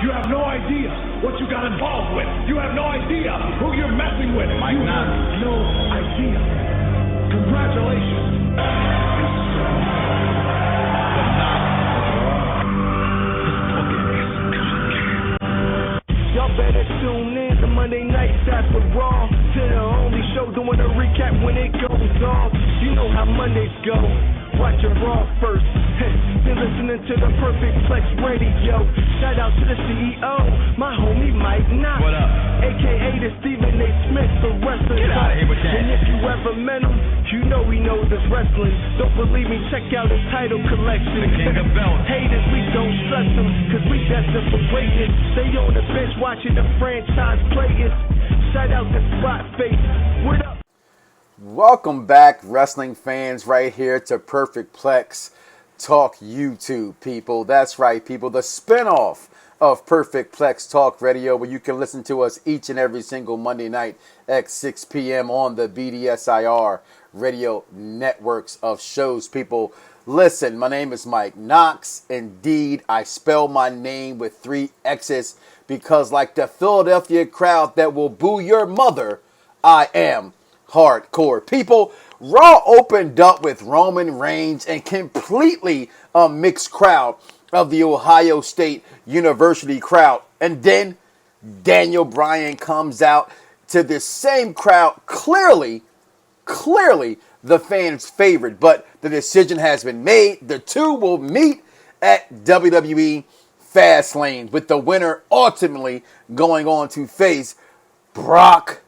You have no idea what you got involved with. You have no idea who you're messing with. Mike you Knoxxx. have no idea. Congratulations. Y'all better tune in to Monday nights after Raw. To the only show doing a recap when it goes off. You know how Mondays go. Watching Raw first. Then listening to the Perfect Plex Radio. Shout out to the CEO, my homie Mike Knoxxx. What up? AKA the Stephen A. Smith, the wrestler. Get out of here with that. And if you ever met him, you know he knows his wrestling. Don't believe me? Check out his title collection. The King of Belts. Haters, we don't stress them, cause we destined for greatness. Stay on the bench watching the franchise players. Shout out to Spotface. What up? Welcome back, wrestling fans, right here to Perfect Plex Talk YouTube, people. That's right, people. The spinoff of Perfect Plex Talk Radio, where you can listen to us each and every single Monday night at 6 p.m. on the BDSIR Radio networks of shows, people. Listen, my name is Mike Knoxxx. Indeed, I spell my name with 3 X's because, like the Philadelphia crowd that will boo your mother, I am hardcore. People, Raw opened up with Roman Reigns and completely a mixed crowd of the Ohio State University crowd. And then Daniel Bryan comes out to this same crowd, clearly the fans' favorite. But the decision has been made. The two will meet at WWE Fastlane, with the winner ultimately going on to face Brock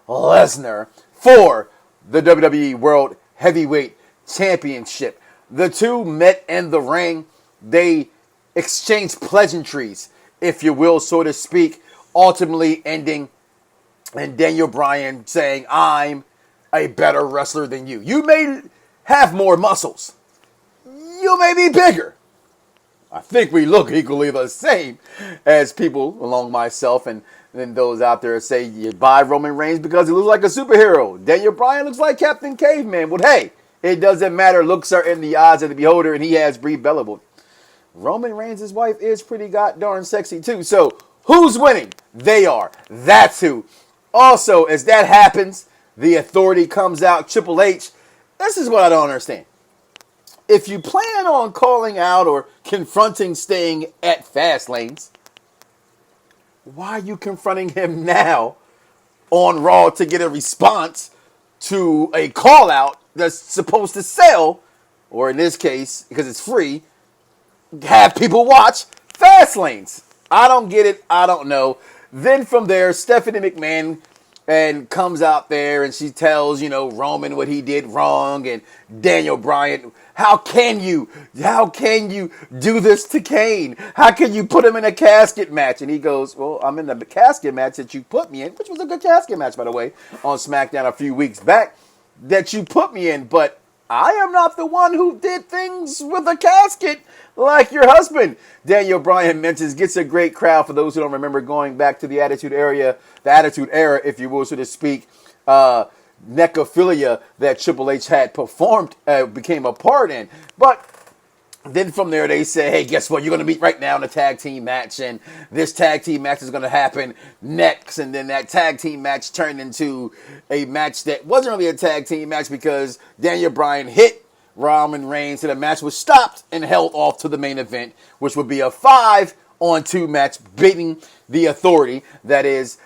Lesnar for the WWE World Heavyweight Championship. The two met in the ring. They exchanged pleasantries, if you will, so to speak, ultimately ending in Daniel Bryan saying, "I'm a better wrestler than you. You may have more muscles. You may be bigger. I think we look equally the same," as people along myself and then those out there say you buy Roman Reigns because he looks like a superhero. Daniel Bryan looks like Captain Caveman. Well, hey, it doesn't matter. Looks are in the eyes of the beholder, and he has Brie Bella. Roman Reigns' wife is pretty darn sexy too. So who's winning? They are. That's who. Also, as that happens, the Authority comes out. Triple H. This is what I don't understand. If you plan on calling out or confronting Sting at Fastlanes, why are you confronting him now on Raw to get a response to a call out that's supposed to sell, or in this case, because it's free, have people watch Fastlanes? I don't get it. I don't know. Then from there, Stephanie McMahon comes out there and she tells, Roman what he did wrong, and Daniel Bryan, how can you do this to Kane? How can you put him in a casket match? And he goes, well, I'm in the casket match that you put me in, which was a good casket match, by the way, on SmackDown a few weeks back, that you put me in, but I am not the one who did things with a casket like your husband. Daniel Bryan mentions, gets a great crowd for those who don't remember going back to the Attitude Era, if you will, so to speak. Necrophilia that Triple H had performed, became a part in. But then from there they say, hey, guess what? You're going to meet right now in a tag team match, and this tag team match is going to happen next. And then that tag team match turned into a match that wasn't really a tag team match because Daniel Bryan hit Roman Reigns, and the match was stopped and held off to the main event, which would be a 5-on-2 match, beating the Authority. That is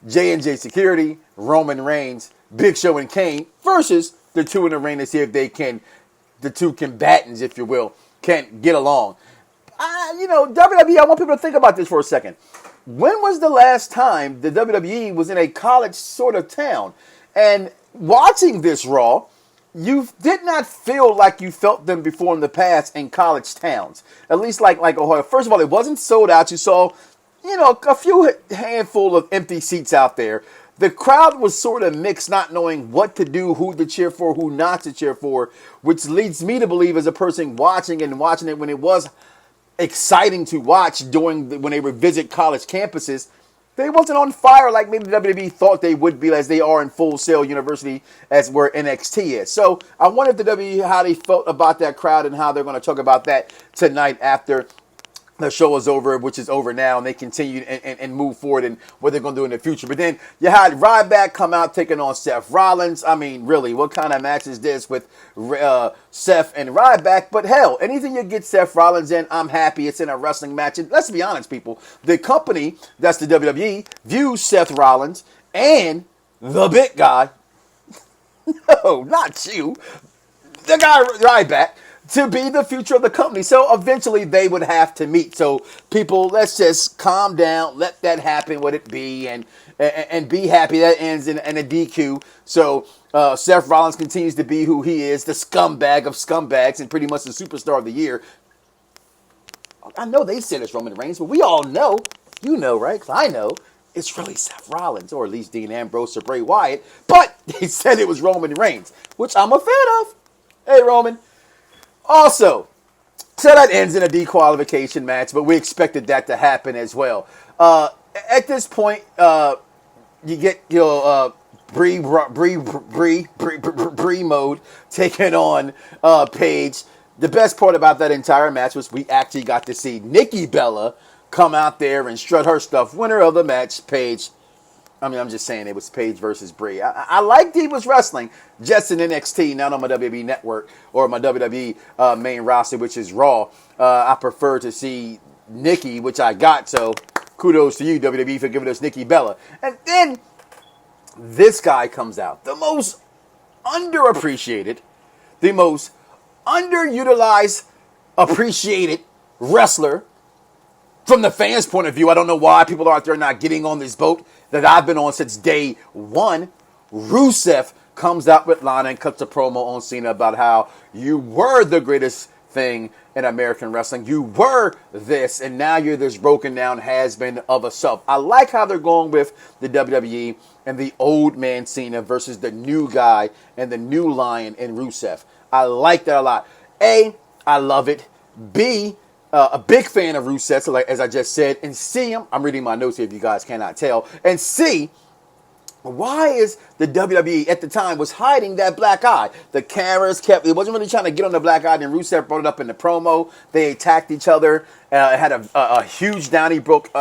J&J Security, Roman Reigns, Big Show, and Kane versus the two in the ring to see if they can, the two combatants, if you will, can get along. WWE, I want people to think about this for a second. When was the last time the WWE was in a college sort of town? And watching this Raw, you did not feel like you felt them before in the past in college towns. At least like Ohio. First of all, it wasn't sold out. You saw, a few handful of empty seats out there. The crowd was sort of mixed, not knowing what to do, who to cheer for, who not to cheer for, which leads me to believe, as a person watching it when it was exciting to watch when they would visit college campuses, they wasn't on fire like maybe the WWE thought they would be, as they are in Full Sail University, as where NXT is. So I wondered the WWE how they felt about that crowd and how they're going to talk about that tonight after the show is over, which is over now, and they continue and move forward in what they're going to do in the future. But then you had Ryback come out taking on Seth Rollins. I mean, really, what kind of match is this with Seth and Ryback? But hell, anything you get Seth Rollins in, I'm happy. It's in a wrestling match. And let's be honest, people. The company, that's the WWE, views Seth Rollins and the big guy, no, not you, the guy Ryback, to be the future of the company. So eventually they would have to meet. So people, let's just calm down, let that happen, what it be, and be happy that ends in a DQ. So Seth Rollins continues to be who he is, the scumbag of scumbags and pretty much the superstar of the year. I know they said it's Roman Reigns, but we all know, you know, right? 'Cause I know it's really Seth Rollins, or at least Dean Ambrose or Bray Wyatt. But they said it was Roman Reigns, which I'm a fan of. Hey, Roman. Also, so that ends in a disqualification match, but we expected that to happen as well. At this point, you get your Bree mode taking on Paige. The best part about that entire match was we actually got to see Nikki Bella come out there and strut her stuff. Winner of the match, Paige. I mean, I'm just saying it was Paige versus Brie. I like Divas Wrestling, just in NXT, not on my WWE Network or my WWE main roster, which is Raw. I prefer to see Nikki, which I got, so kudos to you, WWE, for giving us Nikki Bella. And then this guy comes out, the most underappreciated, the most underutilized, appreciated wrestler. From the fans' point of view, I don't know why people are out there not getting on this boat that I've been on since day one. Rusev comes out with Lana and cuts a promo on Cena about how you were the greatest thing in American wrestling. You were this, and now you're this broken down has-been of a self. I like how they're going with the WWE and the old man Cena versus the new guy and the new lion in Rusev. I like that a lot. A, I love it. B, a big fan of Rusev, so like as I just said. And C, I'm reading my notes here if you guys cannot tell. And C, why is the WWE at the time was hiding that black eye? The cameras kept, it wasn't really trying to get on the black eye. Then Rusev brought it up in the promo. They attacked each other. It had a huge down he broke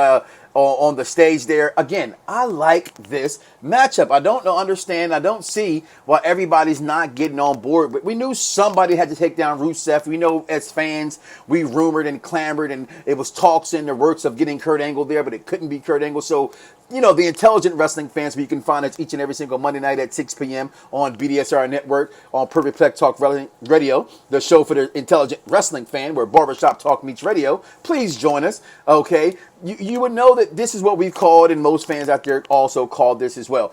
on the stage there. Again, I like this matchup. I don't understand. I don't see why everybody's not getting on board. But we knew somebody had to take down Rusev. We know as fans, we rumored and clamored, and it was talks in the works of getting Kurt Angle there, but it couldn't be Kurt Angle. So, you know, the intelligent wrestling fans, you can find us each and every single Monday night at 6 p.m. on BDSIR Network, on Perfect Plex Talk Radio, the show for the intelligent wrestling fan, where Barbershop Talk Meets Radio. Please join us, okay? You would know that this is what we've called, and most fans out there also called this as well.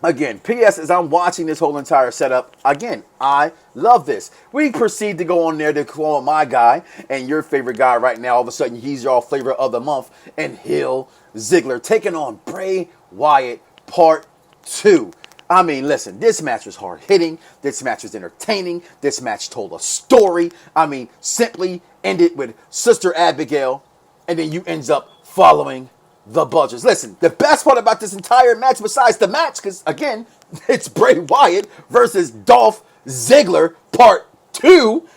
Again, P.S. as I'm watching this whole entire setup, again, I love this. We proceed to go on there to call my guy, and your favorite guy right now, all of a sudden, he's your flavor of the month, and Hill Ziggler taking on Bray Wyatt Part 2. I mean, listen, this match was hard-hitting. This match was entertaining. This match told a story. I mean, simply ended with Sister Abigail, and then you ends up following the Budgers. Listen, the best part about this entire match, besides the match, because, again, it's Bray Wyatt versus Dolph Ziggler Part 2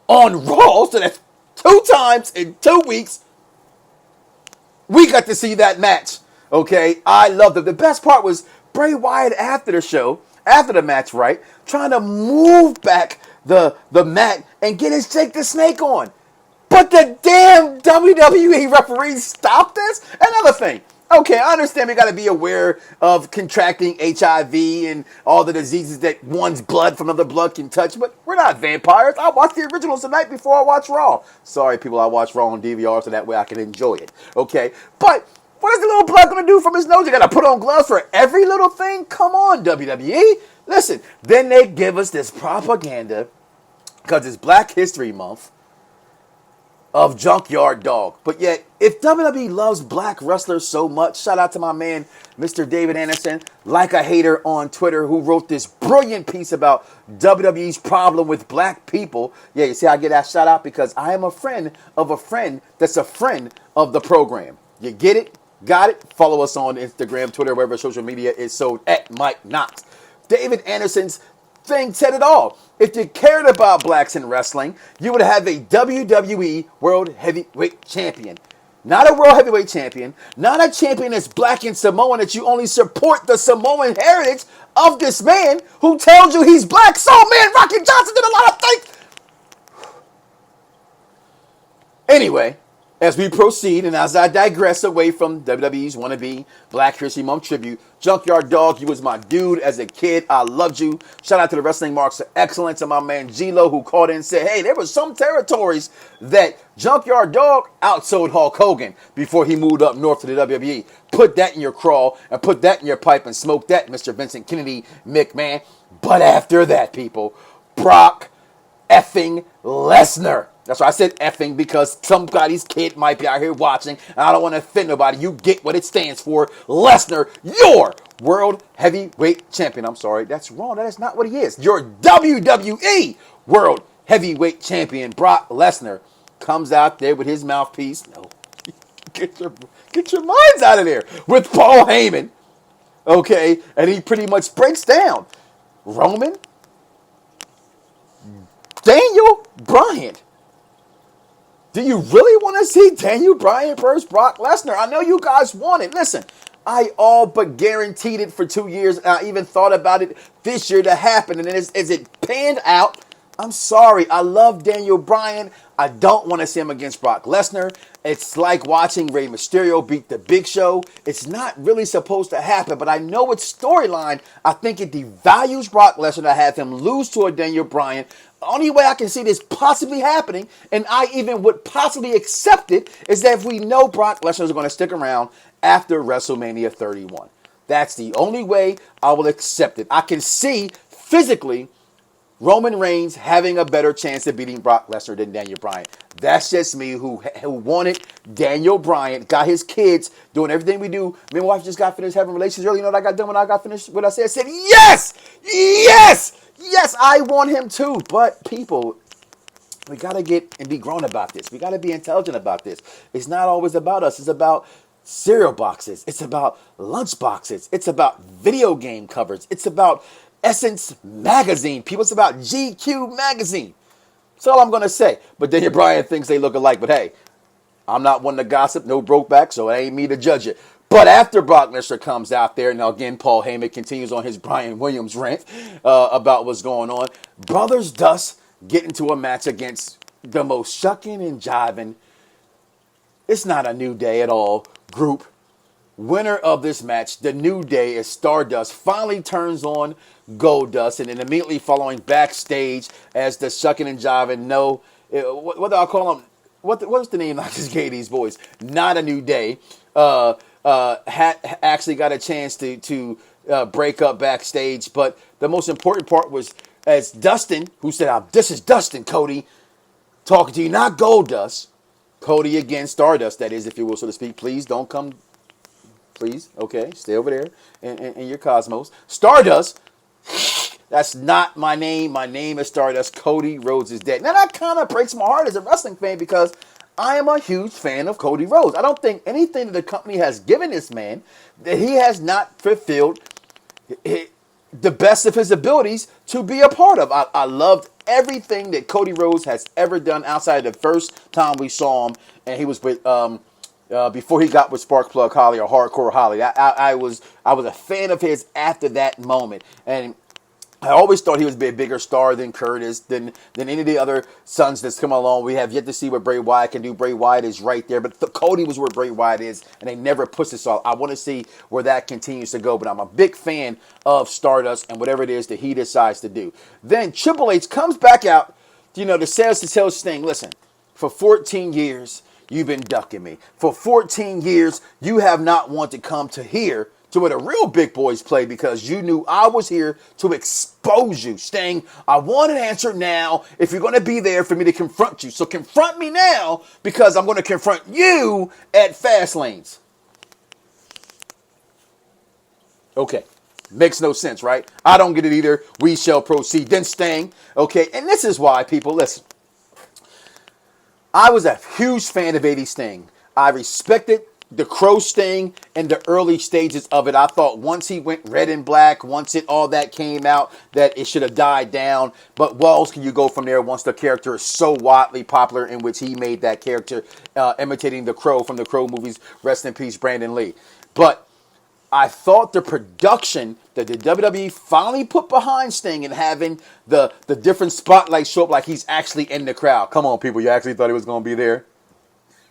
on Raw. So that's 2 times in 2 weeks. We got to see that match, okay? I loved it. The best part was Bray Wyatt after the show, after the match, right, trying to move back the mat and get his Jake the Snake on. But the damn WWE referees stopped this? Another thing. Okay, I understand we got to be aware of contracting HIV and all the diseases that one's blood from another blood can touch, but we're not vampires. I watched the originals tonight before I watched Raw. Sorry, people, I watched Raw on DVR so that way I can enjoy it. Okay, but what is the little blood going to do from his nose? You got to put on gloves for every little thing? Come on, WWE. Listen, then they give us this propaganda because it's Black History Month of Junkyard Dog. But yet, if WWE loves black wrestlers so much, shout out to my man, Mr. David Anderson, like a hater on Twitter, who wrote this brilliant piece about WWE's problem with black people. Yeah, you see, I get that shout out because I am a friend of a friend that's a friend of the program. You get it? Got it? Follow us on Instagram, Twitter, wherever social media is sold at Mike Knoxxx. David Anderson's thing said it all. If you cared about blacks in wrestling, you would have a WWE World Heavyweight Champion. Not a World Heavyweight Champion, not a champion that's black and Samoan, that you only support the Samoan heritage of this man who tells you he's black. So, man, Rocky Johnson did a lot of things. Anyway, as we proceed, and as I digress away from WWE's wannabe Black History Month tribute, Junkyard Dog, you was my dude as a kid. I loved you. Shout out to the Wrestling Marks of Excellence and my man G-Lo, who called in and said, hey, there were some territories that Junkyard Dog outsold Hulk Hogan before he moved up north to the WWE. Put that in your crawl and put that in your pipe and smoke that, Mr. Vincent Kennedy McMahon. But after that, people, Brock effing Lesnar. That's why I said effing, because somebody's kid might be out here watching, and I don't want to offend nobody. You get what it stands for. Lesnar, your World Heavyweight Champion. I'm sorry, that's wrong. That is not what he is. Your WWE World Heavyweight Champion, Brock Lesnar, comes out there with his mouthpiece. No, get your minds out of there. With Paul Heyman, okay, and he pretty much breaks down Roman, Daniel Bryan. Do you really want to see Daniel Bryan versus Brock Lesnar? I know you guys want it. Listen, I all but guaranteed it for 2 years. And I even thought about it this year to happen. And then as it panned out, I'm sorry. I love Daniel Bryan. I don't want to see him against Brock Lesnar. It's like watching Rey Mysterio beat the Big Show. It's not really supposed to happen, but I know it's storyline. I think it devalues Brock Lesnar to have him lose to a Daniel Bryan. The only way I can see this possibly happening, and I even would possibly accept it, is that if we know Brock Lesnar is going to stick around after WrestleMania 31. That's the only way I will accept it. I can see physically Roman Reigns having a better chance of beating Brock Lesnar than Daniel Bryan. That's just me who wanted Daniel Bryan, got his kids doing everything we do. Me and my wife just got finished having relations earlier. You know what I got done when I got finished? What I said? I said, yes! Yes! Yes, I want him too. But people, we got to get and be grown about this. We got to be intelligent about this. It's not always about us. It's about cereal boxes. It's about lunch boxes. It's about video game covers. It's about Essence Magazine. People, it's about GQ Magazine. That's all I'm going to say. But Daniel Bryan thinks they look alike. But hey, I'm not one to gossip. No broke back, so it ain't me to judge it. But after Brock Lesnar comes out there, now again, Paul Heyman continues on his Brian Williams rant about what's going on. Brothers Dust get into a match against the most shucking and jiving, it's not a New Day at all, group. Winner of this match, the New Day, is Stardust, finally turns on Goldust, and then immediately following backstage as the shucking and jiving, what do I call them? What's the name I just gave these boys? Not a New Day. Actually got a chance to break up backstage, but the most important part was as Dustin, who said, "This is Dustin, Cody, talking to you, not Goldust." Cody again, Stardust, that is, if you will, so to speak. Please don't come. Please, okay, stay over there in your cosmos. Stardust. That's not my name. My name is Stardust. Cody Rhodes is dead. Now that kind of breaks my heart as a wrestling fan because I am a huge fan of Cody Rhodes. I don't think anything that the company has given this man that he has not fulfilled the best of his abilities to be a part of. I loved everything that Cody Rhodes has ever done outside the first time we saw him, and he was with before he got with Sparkplug Holly or Hardcore Holly. I was a fan of his after that moment, and I always thought he was a bigger star than Curtis, than any of the other sons that's come along. We have yet to see what Bray Wyatt can do. Bray Wyatt is right there, but Cody was where Bray Wyatt is, and they never pushed this off. I want to see where that continues to go, but I'm a big fan of Stardust and whatever it is that he decides to do. Then Triple H comes back out, to sales to tell Sting, listen, for 14 years, you've been ducking me. For 14 years, you have not wanted to come to here to where the real big boys play because you knew I was here to expose you. Sting, I want an answer now if you're going to be there for me to confront you. So confront me now because I'm going to confront you at Fastlanes. Okay. Makes no sense, right? I don't get it either. We shall proceed. Then Sting. Okay. And this is why, people, listen. I was a huge fan of 80 Sting. I respected the Crow Sting and the early stages of it, I thought once he went red and black, once all that came out, that it should have died down. But what else can you go from there once the character is so widely popular, in which he made that character imitating the Crow from the Crow movies? Rest in peace, Brandon Lee. But I thought the production that the WWE finally put behind Sting and having the different spotlights show up like he's actually in the crowd. Come on, people, you actually thought he was going to be there?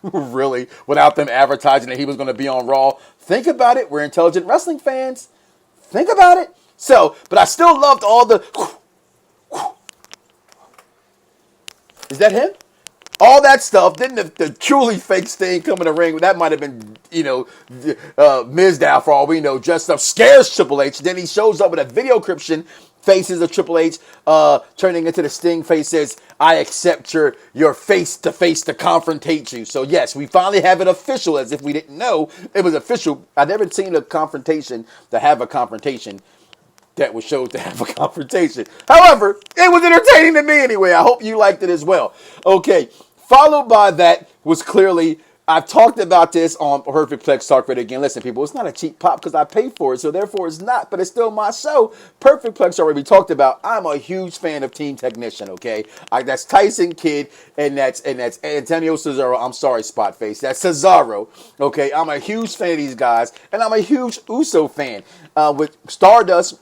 Really? Without them advertising that he was going to be on Raw? Think about it. We're intelligent wrestling fans. Think about it. So, but I still loved all the... Is that him? All that stuff. Then the truly fake Sting come in the ring. That might have been, Mizdow for all we know. Dressed up, scares Triple H. Then he shows up with a video encryption. Faces of Triple H, turning into the Sting face, says, I accept your face to confrontate you. So yes, we finally have it official, as if we didn't know it was official. I've never seen a confrontation to have a confrontation that was showed to have a confrontation. However, it was entertaining to me anyway. I hope you liked it as well. Okay, followed by that was clearly... I've talked about this on Perfect Plex Talk Radio. Again, listen, people, it's not a cheap pop because I pay for it, so therefore it's not, but it's still my show. Perfect Plex Talk Radio, we talked about. I'm a huge fan of Team Technician, okay? That's Tyson Kidd, and that's Antonio Cesaro. I'm sorry, Spotface. That's Cesaro, okay? I'm a huge fan of these guys, and I'm a huge Uso fan. With Stardust,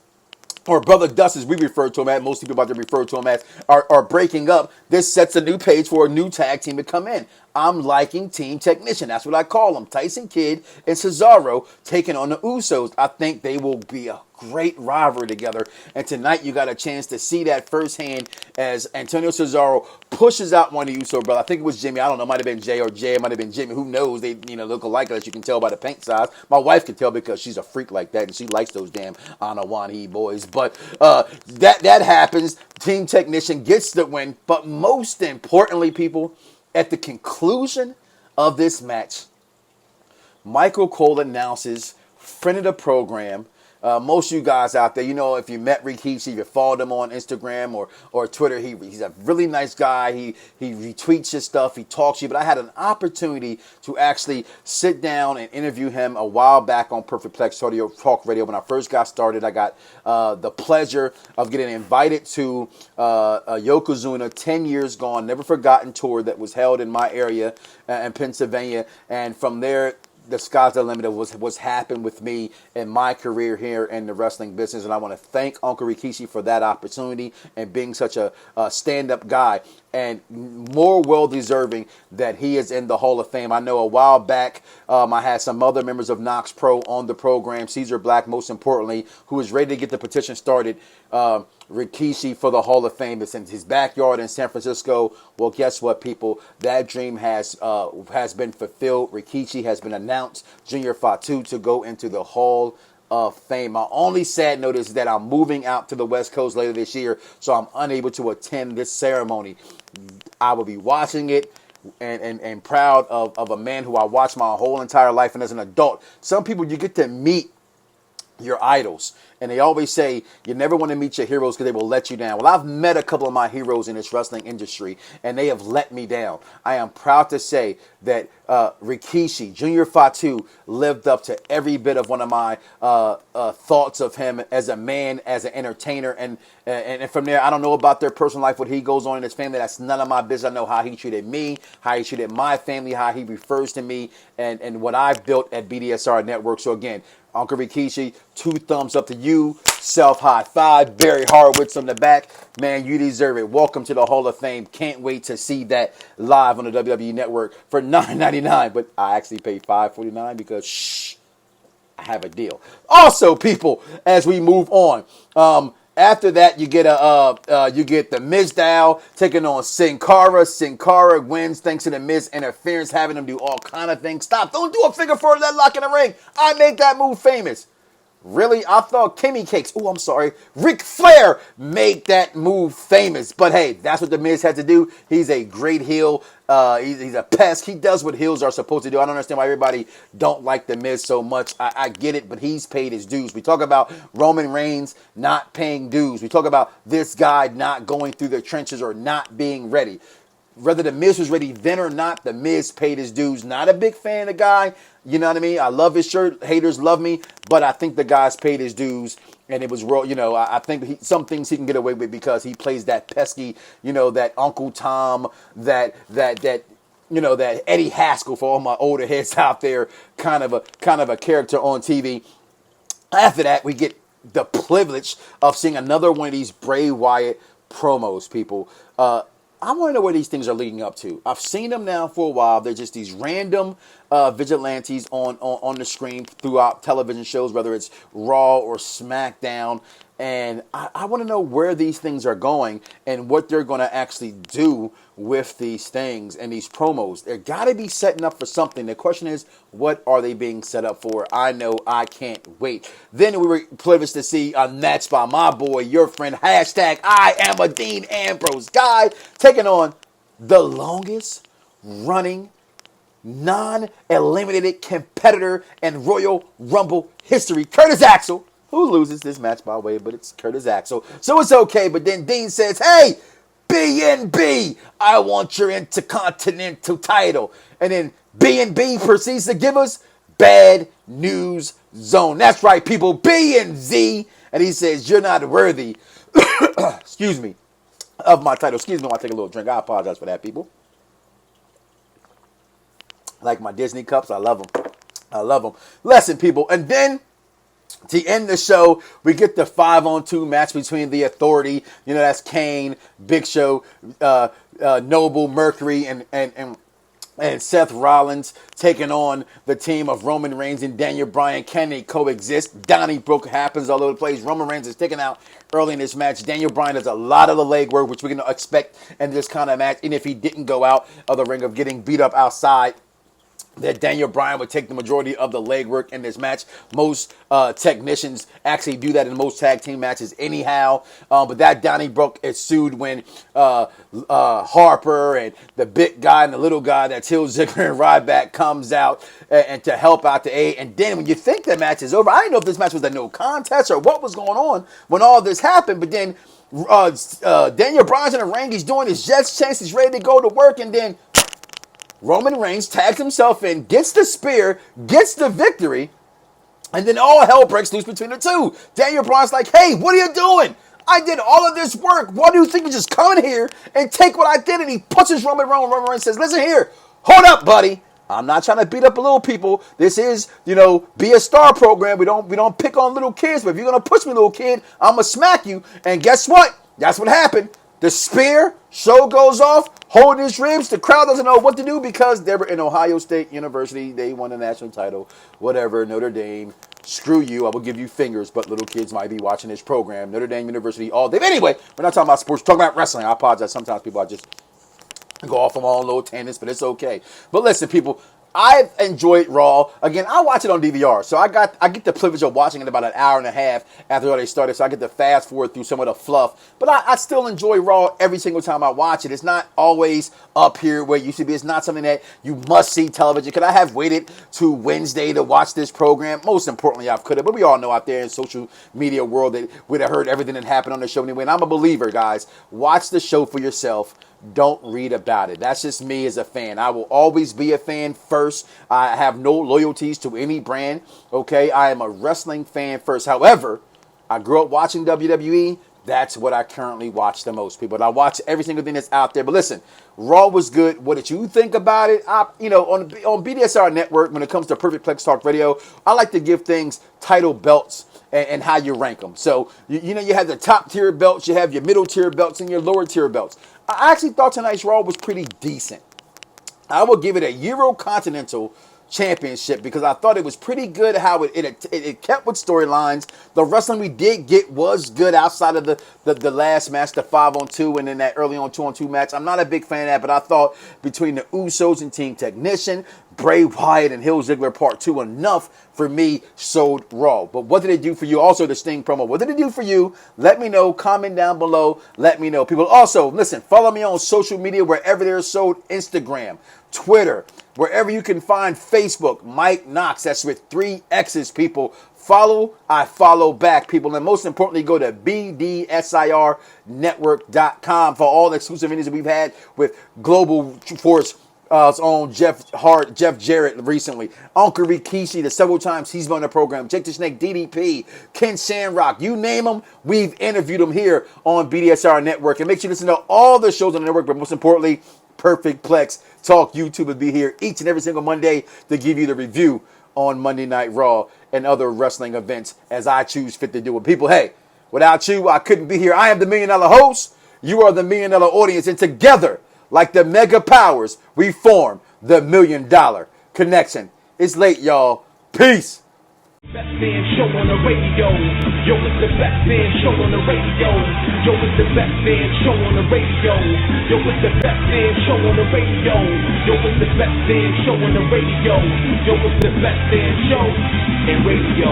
or Brother Dust, as we refer to him as, most people about to refer to him as, are breaking up. This sets a new page for a new tag team to come in. I'm liking Team Technician. That's what I call them. Tyson Kidd and Cesaro taking on the Usos. I think they will be a great rivalry together. And tonight you got a chance to see that firsthand as Antonio Cesaro pushes out one of the Uso brothers. I think it was Jimmy. I don't know. It might have been Jay, or Jay. It might have been Jimmy. Who knows? They look alike, as you can tell by the paint size. My wife can tell because she's a freak like that and she likes those damn Anawani boys. But that happens. Team Technician gets the win. But most importantly, people, at the conclusion of this match, Michael Cole announces, friend of the program. Most of you guys out there, if you met Rikishi, if you followed him on Instagram or Twitter, he's a really nice guy. He retweets his stuff. He talks to you. But I had an opportunity to actually sit down and interview him a while back on Perfect Plex Talk Radio. When I first got started, I got the pleasure of getting invited to a Yokozuna 10 Years Gone, Never Forgotten tour that was held in my area in Pennsylvania. And from there, the sky's the limit of what's happened with me in my career here in the wrestling business. And I want to thank Uncle Rikishi for that opportunity and being such a stand-up guy, and more well-deserving that he is in the Hall of Fame. I know a while back I had some other members of Knoxxx Pro on the program, Caesar Black most importantly, who was ready to get the petition started, Rikishi for the Hall of Fame. It's in his backyard in San Francisco. Well, guess what, people? That dream has been fulfilled. Rikishi has been announced, Junior Fatu, to go into the Hall of Fame. My only sad note is that I'm moving out to the West Coast later this year, so I'm unable to attend this ceremony. I will be watching it and proud of a man who I watched my whole entire life, and as an adult. Some people, you get to meet your idols, and they always say you never want to meet your heroes because they will let you down. Well, I've met a couple of my heroes in this wrestling industry, and they have let me down. I am proud to say that Rikishi, Junior Fatu, lived up to every bit of one of my thoughts of him as a man, as an entertainer, and from there, I don't know about their personal life, what he goes on in his family. That's none of my business. I know how he treated me, how he treated my family, how he refers to me, and what I've built at BDSIR Network. So again, Uncle Rikishi, 2 thumbs up to you. Self high five. Barry Horowitz on the back. Man, you deserve it. Welcome to the Hall of Fame. Can't wait to see that live on the WWE Network for $9.99. But I actually paid $5.49 because I have a deal. Also, people, as we move on, after that, you get the Mizdow taking on Sin Cara. Sin Cara wins thanks to the Miz interference, having him do all kind of things. Stop! Don't do a figure four leg lock in the ring. I make that move famous. Really? I thought Kimmy Cakes. Oh, I'm sorry. Ric Flair made that move famous. But hey, that's what the Miz had to do. He's a great heel. He's a pest. He does what heels are supposed to do. I don't understand why everybody don't like the Miz so much. I get it, but he's paid his dues. We talk about Roman Reigns not paying dues. We talk about this guy not going through the trenches or not being ready. whether The Miz was ready then or not, The Miz paid his dues. Not a big fan of the guy. You know what I mean? I love his shirt. Haters love me. But I think the guy's paid his dues. And it was real, I think some things he can get away with because he plays that pesky, that Uncle Tom, that Eddie Haskell, for all my older heads out there, kind of a character on TV. After that, we get the privilege of seeing another one of these Bray Wyatt promos, people. I want to know where these things are leading up to. I've seen them now for a while. They're just these random vigilantes on the screen throughout television shows, whether it's Raw or SmackDown. And I want to know where these things are going and what they're going to actually do with these things and these promos. They're got to be setting up for something. The question is, what are they being set up for? I know I can't wait. Then we were privileged to see a match by my boy, your friend, hashtag I am a Dean Ambrose guy, taking on the longest running non-eliminated competitor in Royal Rumble history, Curtis Axel, who loses this match, by the way, but it's Curtis Axel, so it's okay. But then Dean says, hey, B&B, I want your Intercontinental title. And then B&B proceeds to give us Bad News Zone. That's right, people, B and Z. And he says, you're not worthy, excuse me, of my title. Excuse me while I take a little drink. I apologize for that, people. Like my Disney cups, I love them. I love them. Listen, people, and then to end the show, we get the 5-on-2 match between the Authority. That's Kane, Big Show, Noble, Mercury, and Seth Rollins taking on the team of Roman Reigns and Daniel Bryan. Can they coexist? Donnybrook happens all over the place. Roman Reigns is taken out early in this match. Daniel Bryan does a lot of the legwork, which we're going to expect in this kind of match. And if he didn't go out of the ring of getting beat up outside, that Daniel Bryan would take the majority of the legwork in this match. Most technicians actually do that in most tag team matches anyhow. But that Donnybrook is sued when Harper and the big guy and the little guy, that's Hill Ziggler and Ryback, comes out and to help out the A. And then when you think the match is over, I didn't know if this match was a no contest or what was going on when all this happened. But then Daniel Bryan's in the ring. He's doing his Jets chance. He's ready to go to work. And then Roman Reigns tags himself in, gets the spear, gets the victory, and then all hell breaks loose between the two. Daniel Bryan's like, hey, what are you doing? I did all of this work. Why do you think you just come in here and take what I did? And he punches Roman Reigns. Roman Reigns says, listen here, hold up, buddy. I'm not trying to beat up little people. This is, be a star program. We don't pick on little kids, but if you're going to push me, little kid, I'm going to smack you. And guess what? That's what happened. The spear, show goes off, holding his ribs. The crowd doesn't know what to do because they were in Ohio State University. They won a national title. Whatever, Notre Dame. Screw you. I will give you fingers, but little kids might be watching this program. Notre Dame University all day. Anyway, we're not talking about sports. We're talking about wrestling. I apologize. Sometimes people, I just go off on my own little tangents, but it's okay. But listen, people, I've enjoyed Raw. Again, I watch it on DVR, so I get the privilege of watching it about an hour and a half after they started, so I get to fast forward through some of the fluff. But I still enjoy Raw every single time I watch it. It's not always up here where it used to be. It's not something that you must see television. Could I have waited to Wednesday to watch this program? Most importantly, I could have. But we all know out there in social media world that we'd have heard everything that happened on the show anyway. And I'm a believer, guys. Watch the show for yourself. Don't read about it. That's just me as a fan. I will always be a fan first. I have no loyalties to any brand. Okay, I am a wrestling fan first. However, I grew up watching WWE. That's what I currently watch the most, people. And I watch every single thing that's out there. But listen, Raw was good. What did you think about it? On BDSIR Network, when it comes to Perfect Plex Talk Radio, I like to give things title belts and how you rank them. So, you have the top tier belts, you have your middle tier belts, and your lower tier belts. I actually thought tonight's Raw was pretty decent. I will give it a Eurocontinental Championship because I thought it was pretty good how it kept with storylines. The wrestling we did get was good outside of the last match, the 5-on-2, and then that early on 2-on-2 match. I'm not a big fan of that, but I thought between the Usos and Team Technician, Bray Wyatt and Hill Ziggler Part 2 enough for me sold Raw. But what did it do for you? Also, the Sting promo. What did it do for you? Let me know. Comment down below. Let me know. People, also, listen, follow me on social media wherever they're sold. Instagram, Twitter, wherever you can find Facebook. Mike Knoxxx. That's with 3 X's, people. Follow, I follow back, people. And most importantly, go to BDSIR Network.com for all the exclusive interviews that we've had with Global Force own Jeff Jarrett recently, Uncle Rikishi, the several times he's been on the program, Jake the Snake, DDP, Ken Shamrock, you name them, we've interviewed them here on BDSIR Network. And make sure you listen to all the shows on the network, but most importantly, Perfect Plex Talk YouTube will be here each and every single Monday to give you the review on Monday Night Raw and other wrestling events as I choose fit to do it. People, hey, without you, I couldn't be here. I am the $1 Million host. You are the $1 Million audience. And together, like the mega powers, we form the $1 Million Connection. It's late, y'all. Peace. Best damn show on the radio. Yo, it's the best damn show on the radio. Yo, it's the best damn show on the radio. Yo, it's the best damn show on the radio. Yo, it's the best damn show on the radio. Yo, it's the best damn show in radio.